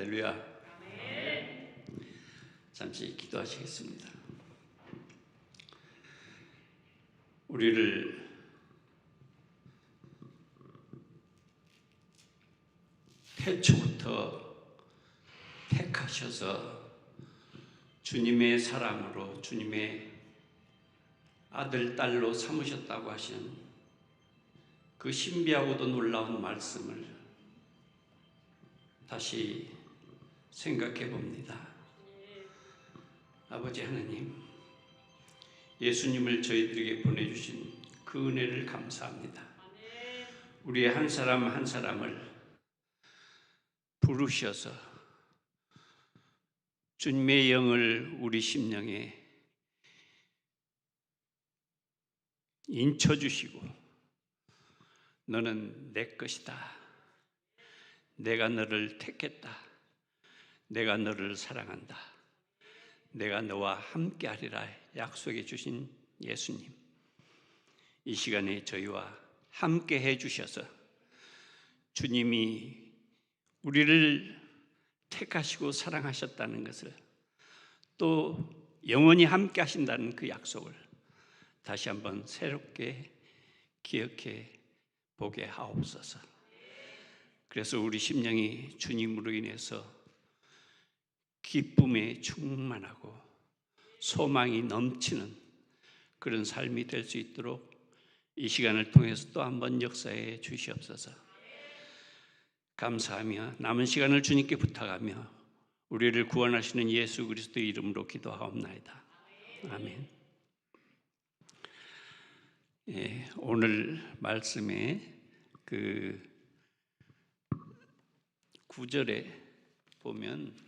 할렐루야. 잠시 기도하시겠습니다. 우리를 태초부터 택하셔서 주님의 사랑으로 주님의 아들, 딸로 삼으셨다고 하시는 그 신비하고도 놀라운 말씀을 다시 생각해 봅니다. 아버지 하나님, 예수님을 저희들에게 보내주신 그 은혜를 감사합니다. 우리의 한 사람 한 사람을 부르셔서 주님의 영을 우리 심령에 인쳐주시고 너는 내 것이다. 내가 너를 택했다. 내가 너를 사랑한다. 내가 너와 함께하리라 약속해 주신 예수님, 이 시간에 저희와 함께 해주셔서 주님이 우리를 택하시고 사랑하셨다는 것을, 또 영원히 함께 하신다는 그 약속을 다시 한번 새롭게 기억해 보게 하옵소서. 그래서 우리 심령이 주님으로 인해서 기쁨에 충만하고 소망이 넘치는 그런 삶이 될 수 있도록 이 시간을 통해서 또 한번 역사해 주시옵소서. 감사하며 남은 시간을 주님께 부탁하며 우리를 구원하시는 예수 그리스도의 이름으로 기도하옵나이다. 아멘. 오늘 말씀에 그 9절에 보면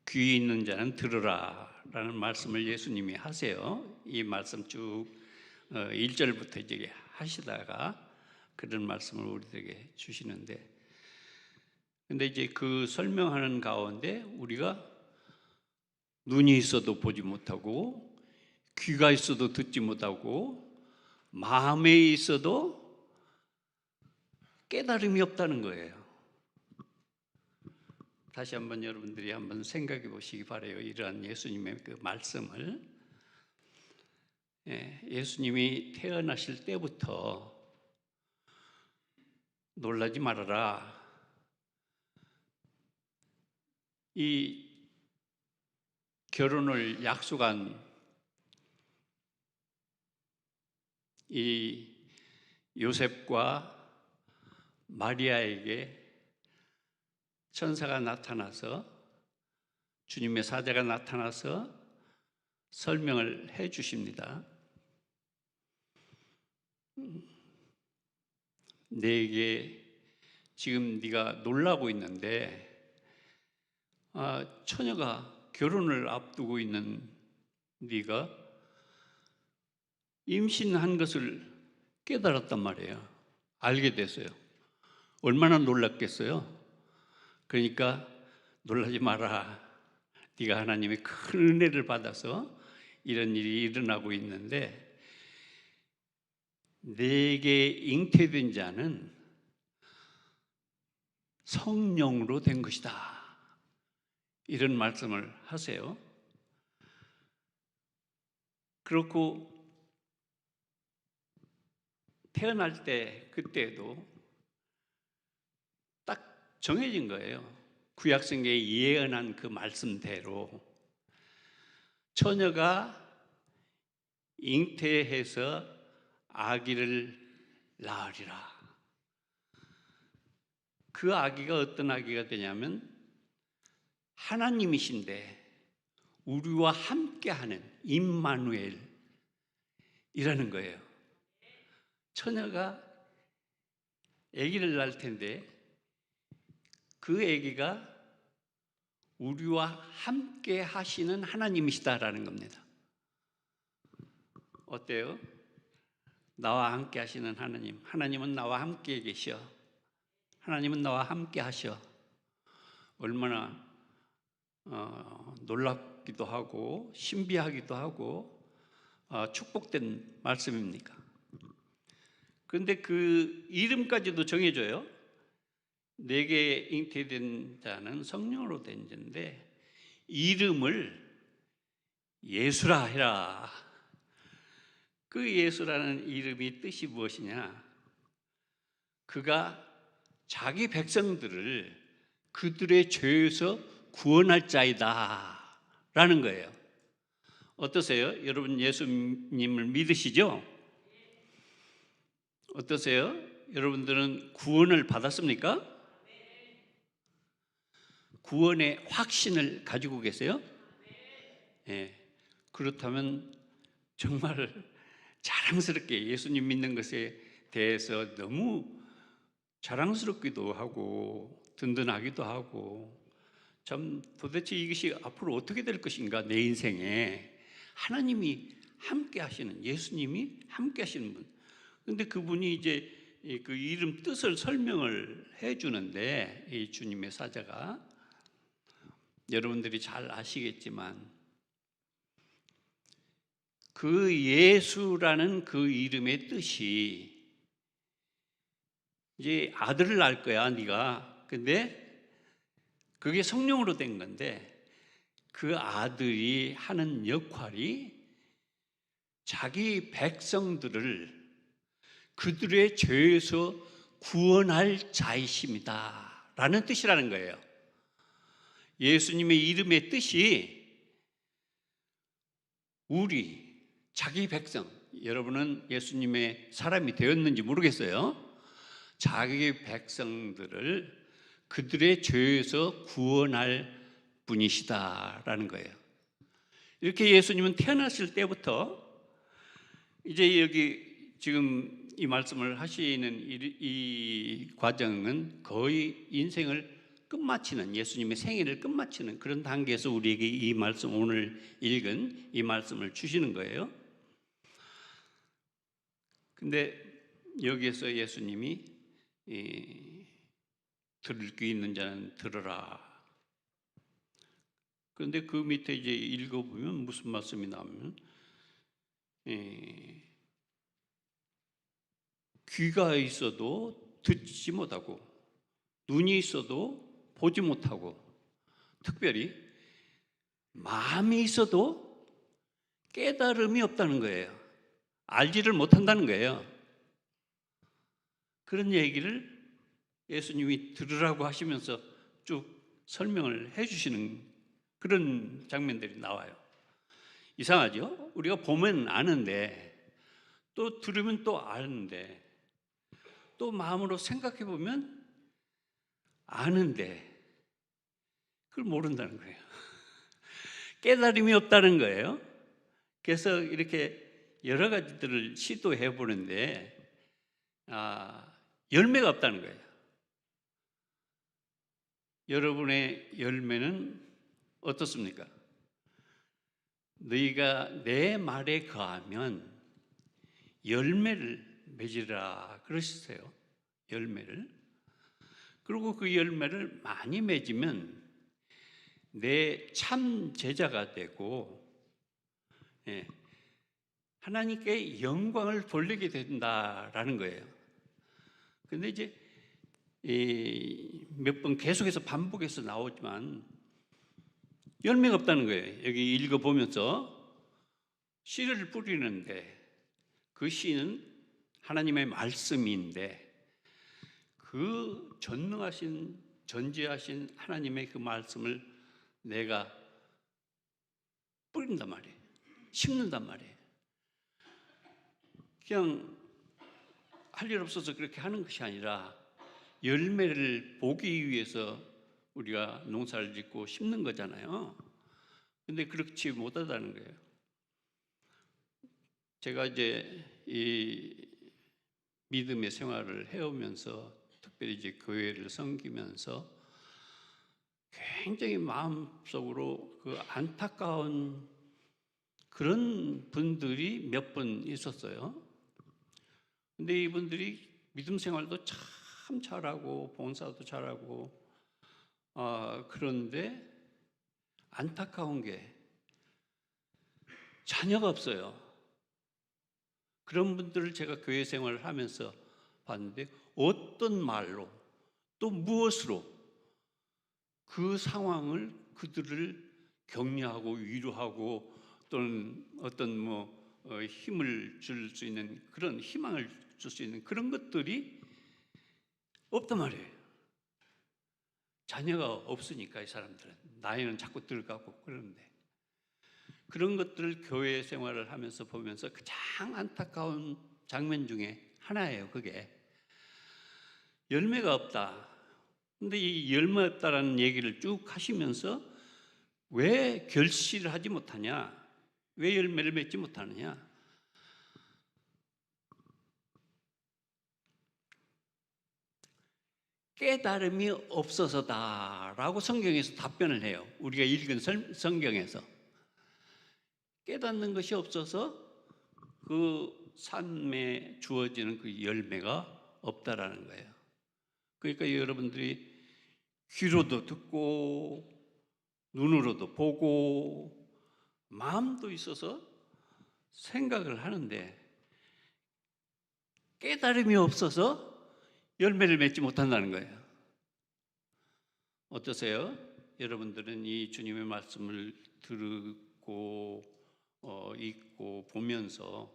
귀 있는 자는 들으라 라는 말씀을 예수님이 하세요. 이 말씀 쭉 1절부터 이제 하시다가 그런 말씀을 우리에게 주시는데, 근데 이제 그 설명하는 가운데 우리가 눈이 있어도 보지 못하고 귀가 있어도 듣지 못하고 마음에 있어도 깨달음이 없다는 거예요. 다시 한번 여러분들이 한번 생각해 보시기 바라요. 이러한 예수님의 그 말씀을. 예수님이 태어나실 때부터 놀라지 말아라. 이 결혼을 약속한 이 요셉과 마리아에게 천사가 나타나서, 주님의 사자가 나타나서 설명을 해 주십니다. 네게 지금 네가 놀라고 있는데, 처녀가 결혼을 앞두고 있는 네가 임신한 것을 깨달았단 말이에요. 알게 됐어요. 얼마나 놀랐겠어요. 그러니까 놀라지 마라. 네가 하나님의 큰 은혜를 받아서 이런 일이 일어나고 있는데, 네게 잉태된 자는 성령으로 된 것이다. 이런 말씀을 하세요. 그렇고 태어날 때 그때도 딱 정해진 거예요. 구약성경에 예언한 그 말씀대로 처녀가 잉태해서 아기를 낳으리라. 그 아기가 어떤 아기가 되냐면 하나님이신데 우리와 함께하는 임마누엘이라는 거예요. 처녀가 아기를 낳을 텐데 그 아기가 우리와 함께 하시는 하나님이시다라는 겁니다. 어때요? 나와 함께 하시는 하나님. 하나님은 나와 함께 계셔. 하나님은 나와 함께 하셔. 얼마나 놀랍기도 하고 신비하기도 하고 축복된 말씀입니까? 그런데 그 이름까지도 정해줘요. 내게 잉태된 자는 성령으로 된 자인데 이름을 예수라 해라. 그 예수라는 이름이 뜻이 무엇이냐? 그가 자기 백성들을 그들의 죄에서 구원할 자이다 라는 거예요. 어떠세요? 여러분 예수님을 믿으시죠? 어떠세요? 여러분들은 구원을 받았습니까? 구원의 확신을 가지고 계세요? 예. 그렇다면 정말 자랑스럽게 예수님 믿는 것에 대해서 너무 자랑스럽기도 하고 든든하기도 하고 참 도대체 이것이 앞으로 어떻게 될 것인가 내 인생에 하나님이 함께 하시는 예수님이 함께 하시는 분. 근데 그분이 이제 그 이름 뜻을 설명을 해 주는데 이 주님의 사자가 여러분들이 잘 아시겠지만 그 예수라는 그 이름의 뜻이 이제 아들을 낳을 거야 네가. 근데 그게 성령으로 된 건데 그 아들이 하는 역할이 자기 백성들을 그들의 죄에서 구원할 자이십니다 라는 뜻이라는 거예요. 예수님의 이름의 뜻이 우리 자기 백성, 여러분은 예수님의 사람이 되었는지 모르겠어요. 자기 백성들을 그들의 죄에서 구원할 분이시다라는 거예요. 이렇게 예수님은 태어났을 때부터 이제 여기 지금 이 말씀을 하시는 이 과정은 거의 인생을 끝마치는 예수님의 생애를 끝마치는 그런 단계에서 우리에게 이 말씀 오늘 읽은 이 말씀을 주시는 거예요. 근데 여기에서 예수님이 들을 귀 있는 자는 들으라. 그런데 그 밑에 이제 읽어보면 무슨 말씀이 나오면 귀가 있어도 듣지 못하고 눈이 있어도 보지 못하고 특별히 마음이 있어도 깨달음이 없다는 거예요. 알지를 못한다는 거예요. 그런 얘기를 예수님이 들으라고 하시면서 쭉 설명을 해주시는 그런 장면들이 나와요. 이상하죠? 우리가 보면 아는데 또 들으면 또 아는데 또 마음으로 생각해 보면 아는데 그걸 모른다는 거예요. 깨달음이 없다는 거예요. 그래서 이렇게 여러 가지들을 시도해 보는데 열매가 없다는 거예요. 여러분의 열매는 어떻습니까? 너희가 내 말에 거하면 열매를 맺으라 그러셨어요. 열매를. 그리고 그 열매를 많이 맺으면 내 참 제자가 되고 하나님께 영광을 돌리게 된다라는 거예요. 근데 이제 몇 번 계속해서 반복해서 나오지만 열매가 없다는 거예요. 여기 읽어보면서 씨를 뿌리는데 그 씨는 하나님의 말씀인데 그 전능하신 전지하신 하나님의 그 말씀을 내가 뿌린단 말이에요. 심는단 말이에요. 그냥 할 일 없어서 그렇게 하는 것이 아니라 열매를 보기 위해서 우리가 농사를 짓고 심는 거잖아요. 근데 그렇지 못하다는 거예요. 제가 이제 이 믿음의 생활을 해오면서 특별히 이제 교회를 섬기면서 굉장히 마음속으로 그 안타까운 그런 분들이 몇 분 있었어요. 근데 이분들이 믿음 생활도 참 잘하고 봉사도 잘하고 그런데 안타까운 게 자녀가 없어요. 그런 분들을 제가 교회 생활을 하면서 봤는데 어떤 말로 또 무엇으로 그 상황을 그들을 격려하고 위로하고 또는 어떤 힘을 줄 수 있는 그런 희망을 줄 수 있는 그런 것들이 없단 말이에요. 자녀가 없으니까 이 사람들은 나이는 자꾸 들어가고 그러는데 그런 것들을 교회 생활을 하면서 보면서 가장 안타까운 장면 중에 하나예요. 그게 열매가 없다. 근데 이 열매 없다라는 얘기를 쭉 하시면서 왜 결실을 하지 못하냐? 왜 열매를 맺지 못하느냐? 깨달음이 없어서다라고 성경에서 답변을 해요. 우리가 읽은 성경에서 깨닫는 것이 없어서 그 삶에 주어지는 그 열매가 없다라는 거예요. 그러니까 여러분들이 귀로도 듣고 눈으로도 보고 마음도 있어서 생각을 하는데 깨달음이 없어서 열매를 맺지 못한다는 거예요. 어떠세요? 여러분들은 이 주님의 말씀을 듣고 읽고 보면서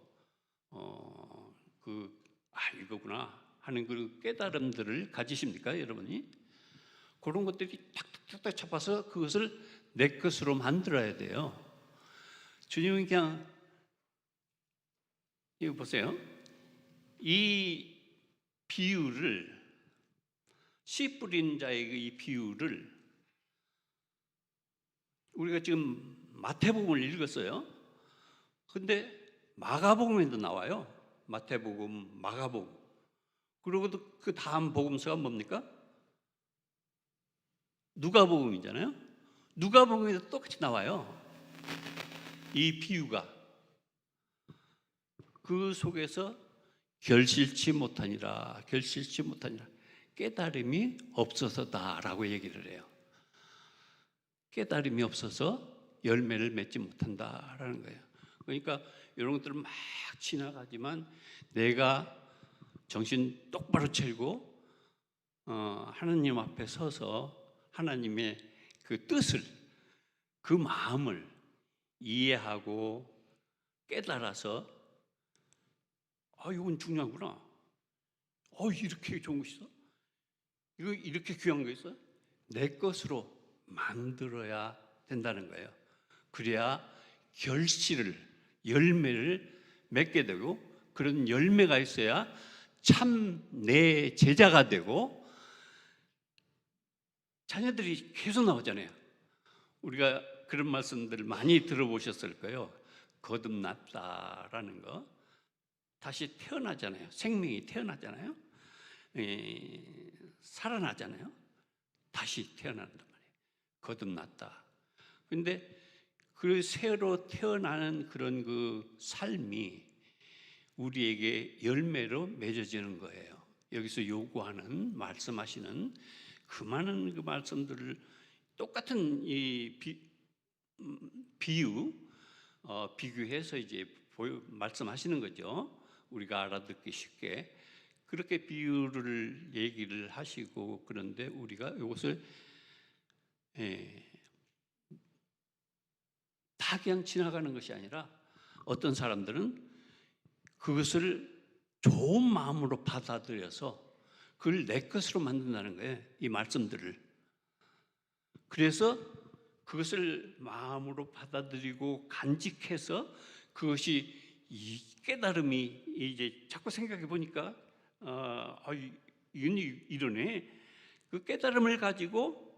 이거구나 하는 그 깨달음들을 가지십니까, 여러분이? 그런 것들이 탁탁탁탁 잡아서 그것을 내 것으로 만들어야 돼요. 주님은 그냥 이거 보세요. 이 비유를 씨 뿌린 자의 이 비유를 우리가 지금 마태복음을 읽었어요. 근데 마가복음에도 나와요. 마태복음, 마가복음. 그리고 그 다음 복음서가 뭡니까? 누가복음이잖아요. 누가복음에도 똑같이 나와요. 이 비유가 그 속에서 결실치 못하니라 깨달음이 없어서다라고 얘기를 해요. 깨달음이 없어서 열매를 맺지 못한다라는 거예요. 그러니까 이런 것들을 막 지나가지만 내가 정신 똑바로 차리고 하나님 앞에 서서 하나님의 그 뜻을, 그 마음을 이해하고 깨달아서 이건 중요하구나. 이렇게 좋은 거 있어? 이거 이렇게 귀한 거 있어? 내 것으로 만들어야 된다는 거예요. 그래야 열매를 맺게 되고 그런 열매가 있어야 참 내 제자가 되고 자녀들이 계속 나오잖아요. 우리가 그런 말씀들을 많이 들어보셨을 거예요. 거듭났다라는 거. 다시 태어나잖아요. 생명이 태어나잖아요. 살아나잖아요. 다시 태어난단 말이에요. 거듭났다. 근데 그 새로 태어나는 그런 그 삶이 우리에게 열매로 맺어지는 거예요. 여기서 요구하는, 말씀하시는 그 많은 그 말씀들을 똑같은 이 비교해서 이제 말씀하시는 거죠. 우리가 알아듣기 쉽게 그렇게 비유를 얘기를 하시고 그런데 우리가 이것을 다 그냥 지나가는 것이 아니라 어떤 사람들은 그것을 좋은 마음으로 받아들여서 그걸 내 것으로 만든다는 거예요. 이 말씀들을. 그래서 그것을 마음으로 받아들이고 간직해서 그것이 이 깨달음이 이제 자꾸 생각해 보니까 이건 이러네. 그 깨달음을 가지고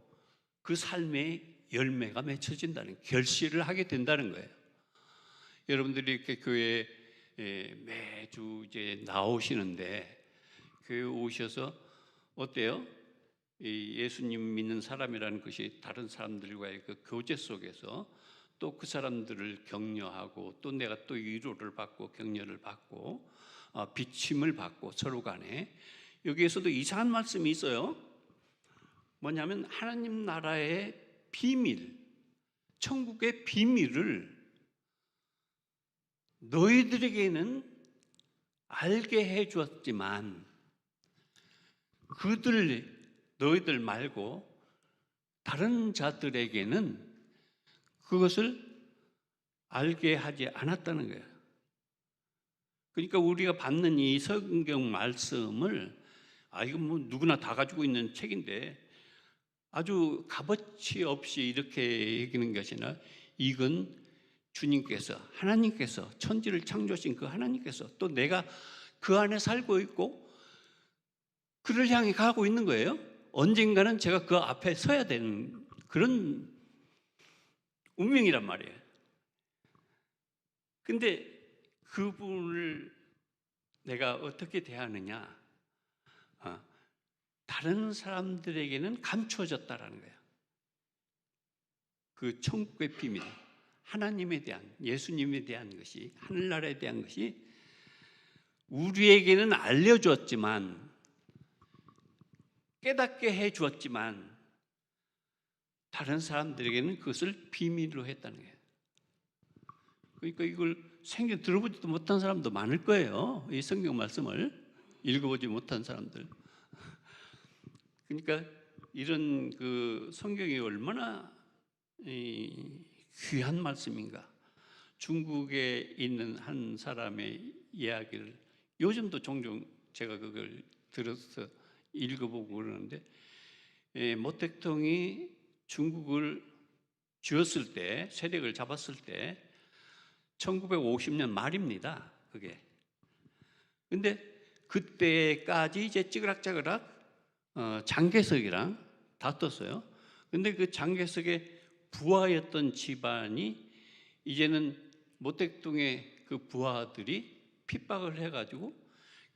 그 삶의 열매가 맺혀진다는, 결실을 하게 된다는 거예요. 여러분들이 이렇게 교회에 매주 이제 나오시는데 교회 오셔서 어때요? 이 예수님 믿는 사람이라는 것이 다른 사람들과의 그 교제 속에서 또 그 사람들을 격려하고 또 내가 또 위로를 받고 격려를 받고 비침을 받고 서로 간에 여기에서도 이상한 말씀이 있어요. 뭐냐면 하나님 나라의 비밀, 천국의 비밀을 너희들에게는 알게 해 주었지만 너희들 말고 다른 자들에게는 그것을 알게 하지 않았다는 거예요. 그러니까 우리가 받는 이 성경 말씀을 이거 뭐 누구나 다 가지고 있는 책인데 아주 값어치 없이 이렇게 얘기하는 것이 아니라 이건 주님께서, 하나님께서, 천지를 창조하신 그 하나님께서 또 내가 그 안에 살고 있고 그를 향해 가고 있는 거예요. 언젠가는 제가 그 앞에 서야 되는 그런 운명이란 말이에요. 근데 그분을 내가 어떻게 대하느냐? 다른 사람들에게는 감추어졌다라는 거예요. 그 천국의 비밀, 하나님에 대한, 예수님에 대한 것이, 하늘나라에 대한 것이 우리에게는 알려주었지만, 깨닫게 해주었지만 다른 사람들에게는 그것을 비밀로 했다는 거예요. 그러니까 이걸 생전 들어보지도 못한 사람도 많을 거예요. 이 성경 말씀을 읽어보지 못한 사람들. 그러니까 이런 그 성경이 얼마나 귀한 말씀인가. 중국에 있는 한 사람의 이야기를 요즘도 종종 제가 그걸 들어서 읽어보고 그러는데, 모택동이 중국을 쥐었을 때, 세력을 잡았을 때 1950년 말입니다. 그게. 근데 그때까지 이제 찌그락짜그락 장개석이랑 다퉜어요. 근데 그 장개석의 부하였던 집안이 이제는 모택동의 그 부하들이 핍박을 해가지고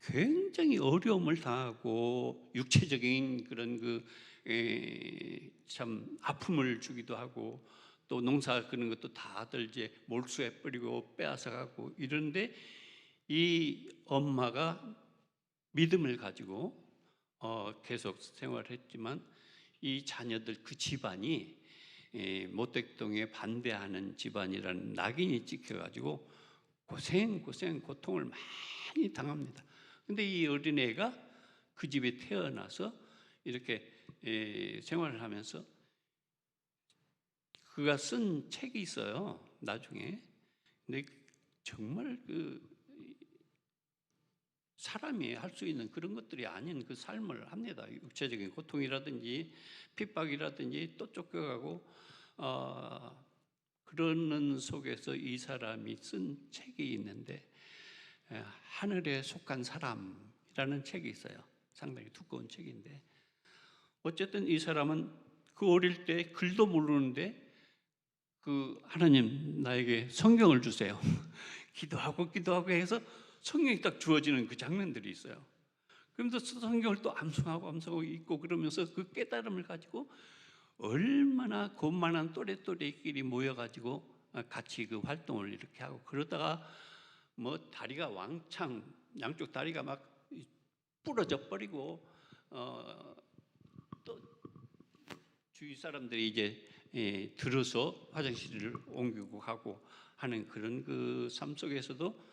굉장히 어려움을 당하고 육체적인 그런 참 아픔을 주기도 하고 또 농사 그런 것도 다들 이제 몰수해 버리고 빼앗아 가고 이런데 이 엄마가 믿음을 가지고 계속 생활했지만 이 자녀들 그 집안이 모택동에 반대하는 집안이라는 낙인이 찍혀가지고 고통을 많이 당합니다. 근데 이 어린애가 그 집에 태어나서 이렇게 생활을 하면서 그가 쓴 책이 있어요. 나중에. 근데 정말 그 사람이 할 수 있는 그런 것들이 아닌 그 삶을 합니다. 육체적인 고통이라든지 핍박이라든지 또 쫓겨가고 그러는 속에서 이 사람이 쓴 책이 있는데 하늘에 속한 사람이라는 책이 있어요. 상당히 두꺼운 책인데 어쨌든 이 사람은 그 어릴 때 글도 모르는데 그 하나님 나에게 성경을 주세요. 기도하고 해서 성경이 딱 주어지는 그 장면들이 있어요. 그러면서 성경을 또 암송하고 읽고 그러면서 그 깨달음을 가지고 얼마나 god만한 또래끼리 모여가지고 같이 그 활동을 이렇게 하고 그러다가 뭐 다리가 왕창 양쪽 다리가 막 부러져 버리고 또 주위 사람들이 이제 들어서 화장실을 옮기고 가고 하는 그런 그 삶 속에서도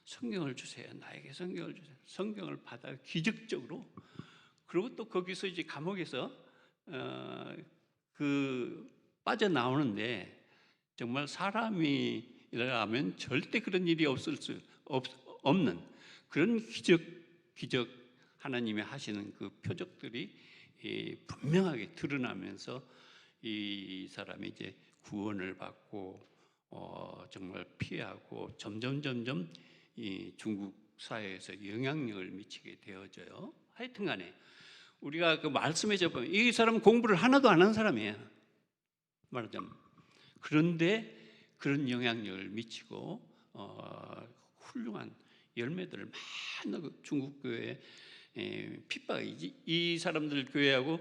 성경을 주세요. 나에게 성경을 주세요. 성경을 받아 기적적으로. 그리고 또 거기서 이제 감옥에서 그 빠져나오는데 정말 사람이라면 절대 그런 일이 없는 그런 기적 하나님이 하시는 그 표적들이 분명하게 드러나면서 이 사람이 이제 구원을 받고 정말 피하고 점점 이 중국 사회에서 영향력을 미치게 되어져요. 하여튼간에 우리가 그 말씀에 접하면 이 사람은 공부를 하나도 안 한 사람이에요. 말하자면. 그런데 그런 영향력을 미치고 훌륭한 열매들을 많이 중국 교회에 핍박이지. 이 사람들 교회하고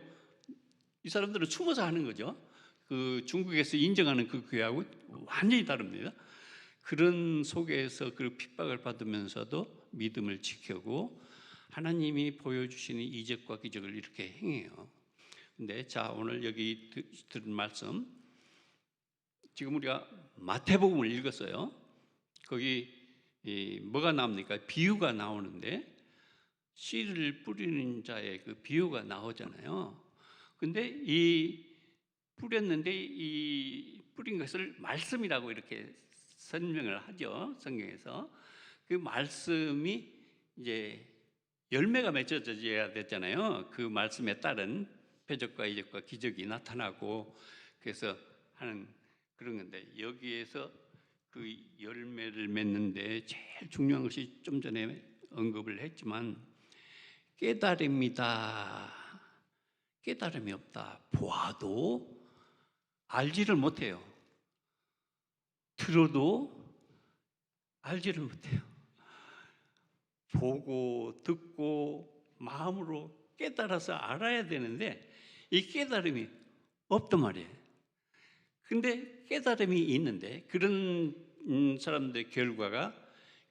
이 사람들은 숨어서 하는 거죠. 그 중국에서 인정하는 그 교회하고 완전히 다릅니다. 그런 속에서 그 핍박을 받으면서도 믿음을 지켜고 하나님이 보여주시는 이적과 기적을 이렇게 행해요. 근데 자 오늘 여기 들은 말씀 지금 우리가 마태복음을 읽었어요. 거기 뭐가 나옵니까? 비유가 나오는데 씨를 뿌리는 자의 그 비유가 나오잖아요. 근데 이 뿌렸는데 이 뿌린 것을 말씀이라고 이렇게 설명을 하죠. 성경에서. 그 말씀이 이제 열매가 맺어져야 됐잖아요. 그 말씀에 따른 표적과 이적과 기적이 나타나고 그래서 하는 그런 건데 여기에서 그 열매를 맺는데 제일 중요한 것이 좀 전에 언급을 했지만 깨달음이다. 깨달음이 없다. 보아도 알지를 못해요. 들어도 알지를 못해요. 보고 듣고 마음으로 깨달아서 알아야 되는데 이 깨달음이 없단 말이에요. 근데 깨달음이 있는데 그런 사람들의 결과가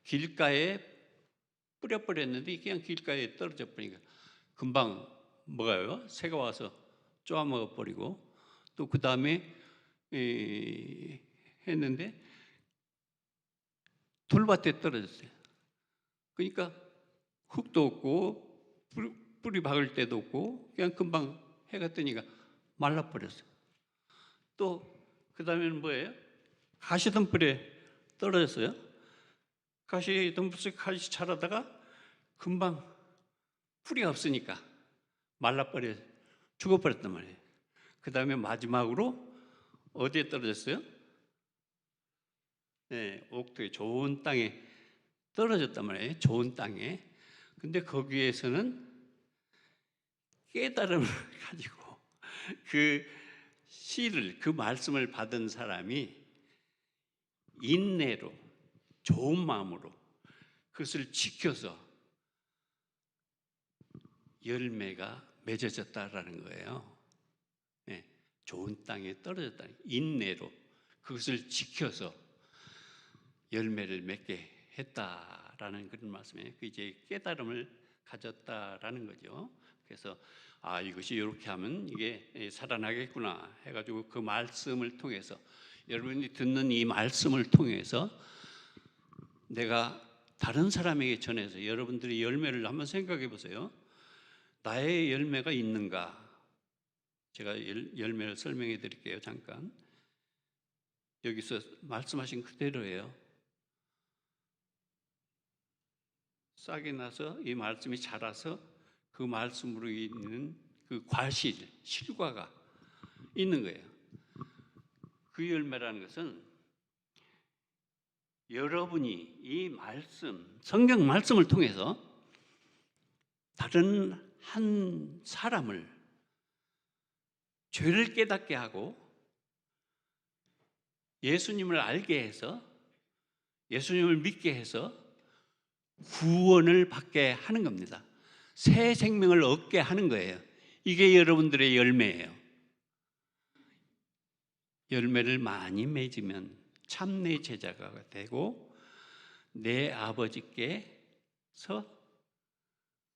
길가에 뿌려버렸는데 그냥 길가에 떨어져 버리니까 금방 뭐가요? 새가 와서 쪼아먹어 버리고 또 그 다음에 했는데 돌밭에 떨어졌어요. 그러니까 흙도 없고 뿌리 박을 때도 없고 그냥 금방 해가 뜨니까 말라버렸어요. 또 그 다음에는 뭐예요? 가시덤불에 떨어졌어요. 가시덤불에 가시 자라다가 금방 뿌리가 없으니까 말라버려 죽어버렸단 말이에요. 그 다음에 마지막으로 어디에 떨어졌어요? 네, 옥토에 좋은 땅에 떨어졌단 말이에요. 좋은 땅에. 근데 거기에서는 깨달음을 가지고 그 시를, 그 말씀을 받은 사람이 인내로, 좋은 마음으로 그것을 지켜서 열매가 맺어졌다라는 거예요. 네, 좋은 땅에 떨어졌다. 인내로 그것을 지켜서 열매를 맺게 했다라는 그런 말씀이에요. 그 이제 깨달음을 가졌다라는 거죠. 그래서 이것이 이렇게 하면 이게 살아나겠구나 해가지고 그 말씀을 통해서 여러분이 듣는 이 말씀을 통해서 내가 다른 사람에게 전해서 여러분들이 열매를 한번 생각해 보세요. 나의 열매가 있는가? 제가 열매를 설명해 드릴게요. 잠깐. 여기서 말씀하신 그대로예요. 싹이 나서 이 말씀이 자라서 그 말씀으로 있는 그 과실, 실과가 있는 거예요. 그 열매라는 것은 여러분이 이 말씀, 성경 말씀을 통해서 다른 한 사람을 죄를 깨닫게 하고 예수님을 알게 해서 예수님을 믿게 해서 구원을 받게 하는 겁니다. 새 생명을 얻게 하는 거예요. 이게 여러분들의 열매예요. 열매를 많이 맺으면 참 내 제자가 되고 내 아버지께서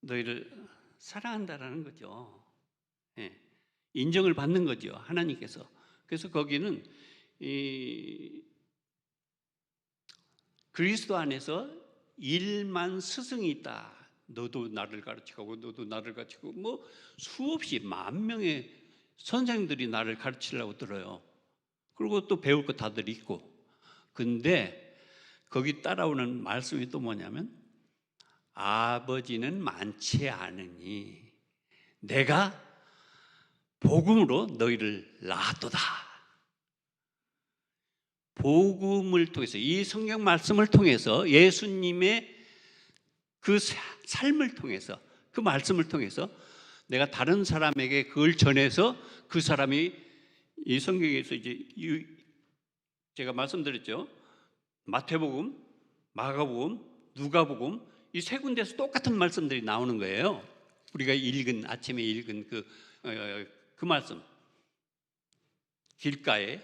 너희를 사랑한다라는 거죠. 예, 인정을 받는 거죠. 하나님께서. 그래서 거기는 그리스도 안에서 일만 스승이 있다. 너도 나를 가르치고 너도 나를 가르치고 뭐 수없이 만 명의 선생들이 나를 가르치려고 들어요. 그리고 또 배울 거 다들 있고. 근데 거기 따라오는 말씀이 또 뭐냐면 아버지는 많지 않으니 내가 복음으로 너희를 낳았도다. 복음을 통해서 이 성경 말씀을 통해서 예수님의 그 삶을 통해서 그 말씀을 통해서 내가 다른 사람에게 그걸 전해서 그 사람이 이 성경에서 이제 제가 말씀드렸죠. 마태복음, 마가복음, 누가복음 이 세 군데에서 똑같은 말씀들이 나오는 거예요. 우리가 아침에 읽은 그 말씀. 길가에,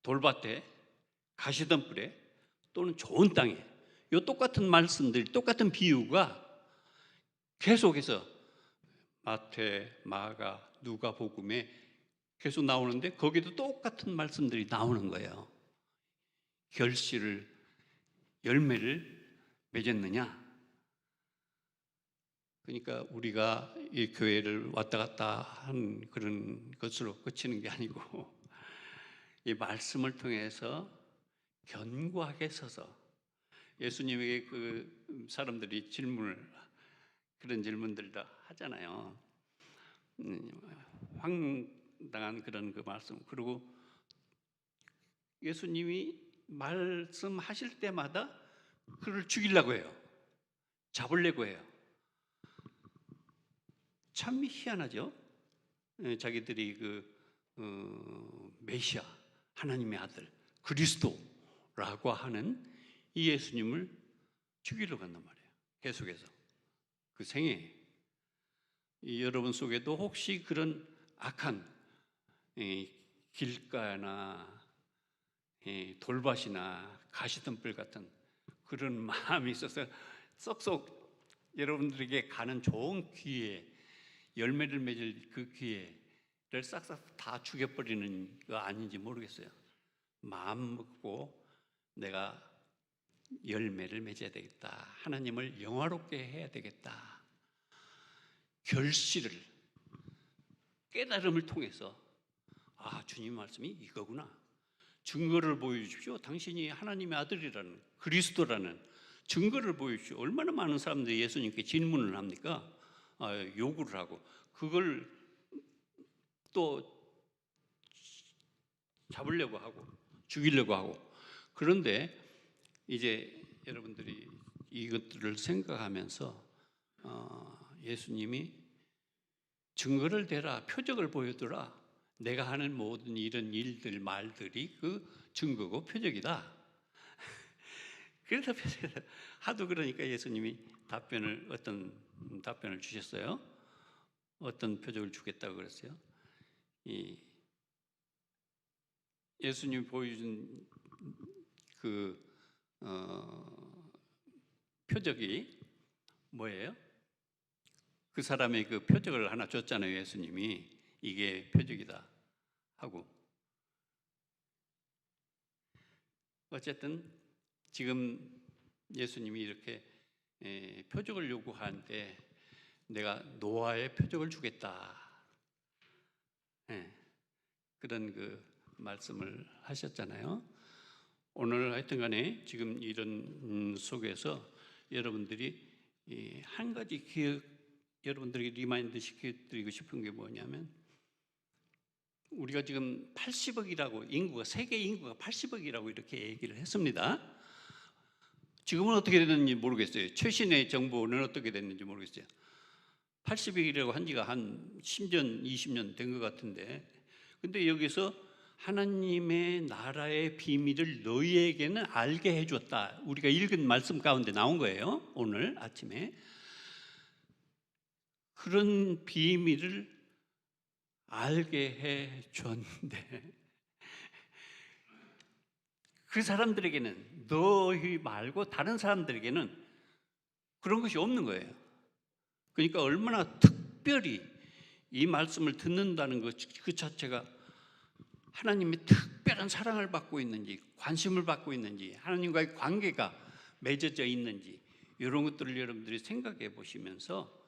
돌밭에, 가시덤불에 또는 좋은 땅에 이 똑같은 말씀들, 똑같은 비유가 계속해서 마태, 마가, 누가복음에 계속 나오는데 거기도 똑같은 말씀들이 나오는 거예요. 결실을 열매를 맺었느냐? 그러니까 우리가 이 교회를 왔다 갔다 한 그런 것으로 그치는 게 아니고 이 말씀을 통해서 견고하게 서서 예수님에게 그 사람들이 그런 질문들을 다 하잖아요. 황당한 그런 그 말씀. 그리고 예수님이 말씀하실 때마다 그를 죽이려고 해요. 잡으려고 해요. 참 희한하죠. 자기들이 메시아, 하나님의 아들, 그리스도라고 하는 이 예수님을 죽이려고 한단 말이에요. 계속해서 그 생애. 여러분 속에도 혹시 그런 악한 길가나 돌밭이나 가시덤불 같은 그런 마음이 있어서 쏙쏙 여러분들에게 가는 좋은 기회, 열매를 맺을 그 기회를 싹싹 다 죽여버리는 거 아닌지 모르겠어요. 마음 먹고 내가 열매를 맺어야 되겠다. 하나님을 영화롭게 해야 되겠다. 결실을, 깨달음을 통해서 주님 말씀이 이거구나. 증거를 보여주십시오. 당신이 하나님의 아들이라는, 그리스도라는 증거를 보여주십시오. 얼마나 많은 사람들이 예수님께 질문을 합니까? 요구를 하고 그걸 또 잡으려고 하고 죽이려고 하고. 그런데 이제 여러분들이 이것들을 생각하면서 예수님이 증거를 대라, 표적을 보여주라. 내가 하는 모든 이런 일들, 말들이 그 증거고 표적이다. 그래서 하도 그러니까 예수님이 어떤 답변을 주셨어요? 어떤 표적을 주겠다고 그랬어요? 예수님이 보여준 그 표적이 뭐예요? 그 사람의 그 표적을 하나 줬잖아요. 예수님이 이게 표적이다 하고. 어쨌든 지금 예수님이 이렇게 표적을 요구하는데 내가 노아의 표적을 주겠다. 그런 그 말씀을 하셨잖아요. 오늘 하여튼 간에 지금 이런 속에서 여러분들이 한 가지 여러분들에게 리마인드 시켜드리고 싶은 게 뭐냐면, 우리가 지금 80억이라고 세계 인구가 80억이라고 이렇게 얘기를 했습니다. 지금은 어떻게 됐는지 모르겠어요. 최신의 정보는 어떻게 됐는지 모르겠어요. 80억이라고 한 지가 한 10년, 20년 된 것 같은데, 근데 여기서 하나님의 나라의 비밀을 너희에게는 알게 해줬다. 우리가 읽은 말씀 가운데 나온 거예요. 오늘 아침에. 그런 비밀을 알게 해줬는데 그 사람들에게는, 너희 말고 다른 사람들에게는 그런 것이 없는 거예요. 그러니까 얼마나 특별히 이 말씀을 듣는다는 것 그 자체가 하나님의 특별한 사랑을 받고 있는지, 관심을 받고 있는지, 하나님과의 관계가 맺어져 있는지, 이런 것들을 여러분들이 생각해 보시면서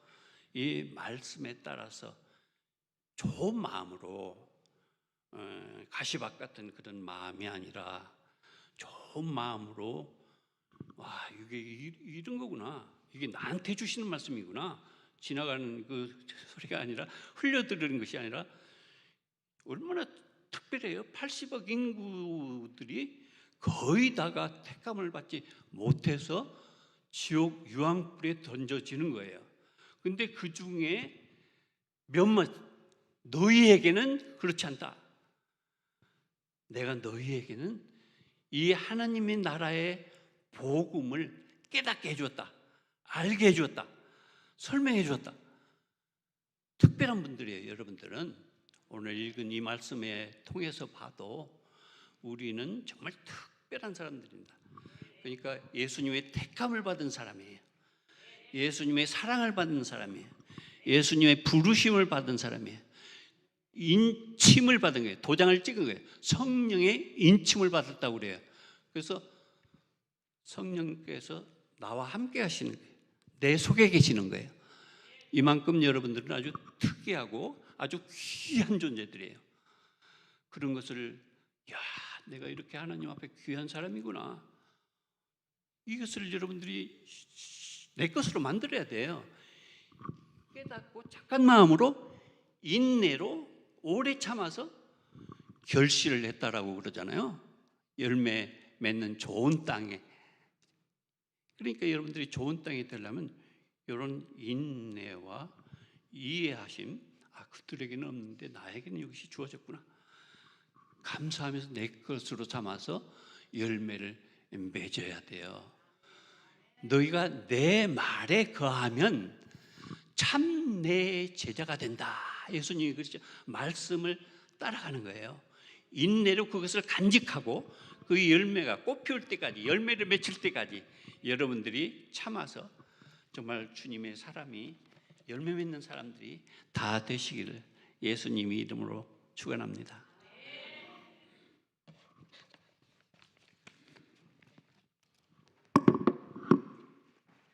이 말씀에 따라서 좋은 마음으로, 가시밭 같은 그런 마음이 아니라 좋은 마음으로, 이게 이런 거구나, 이게 나한테 주시는 말씀이구나, 지나가는 그 소리가 아니라, 흘려들으는 것이 아니라, 얼마나 특별해요. 80억 인구들이 거의 다가 택함을 받지 못해서 지옥 유황불에 던져지는 거예요. 근데 그 중에 몇몇, 너희에게는 그렇지 않다. 내가 너희에게는 이 하나님의 나라의 복음을 깨닫게 해주었다. 알게 해주었다. 설명해 주었다. 특별한 분들이에요. 여러분들은 오늘 읽은 이 말씀에 통해서 봐도 우리는 정말 특별한 사람들입니다. 그러니까 예수님의 택함을 받은 사람이에요. 예수님의 사랑을 받은 사람이에요. 예수님의 부르심을 받은 사람이에요. 인침을 받은 거예요. 도장을 찍은 거예요. 성령의 인침을 받았다고 그래요. 그래서 성령께서 나와 함께 하시는 거예요. 내 속에 계시는 거예요. 이만큼 여러분들은 아주 특이하고 아주 귀한 존재들이에요. 그런 것을 내가 이렇게 하나님 앞에 귀한 사람이구나. 이것을 여러분들이 내 것으로 만들어야 돼요. 깨닫고 착한 마음으로 인내로 오래 참아서 결실을 했다라고 그러잖아요. 열매 맺는 좋은 땅에. 그러니까 여러분들이 좋은 땅에 되려면 이런 인내와 이해하심, 그들에게는 없는데 나에게는 이것이 주어졌구나. 감사하면서 내 것으로 삼아서 열매를 맺어야 돼요. 너희가 내 말에 거하면 참 내 제자가 된다. 예수님이 그러죠. 말씀을 따라가는 거예요. 인내로 그것을 간직하고 그 열매가 꽃 피울 때까지, 열매를 맺힐 때까지 여러분들이 참아서 정말 주님의 사람이, 열매 맺는 사람들이 다 되시기를 예수님의 이름으로 축원합니다.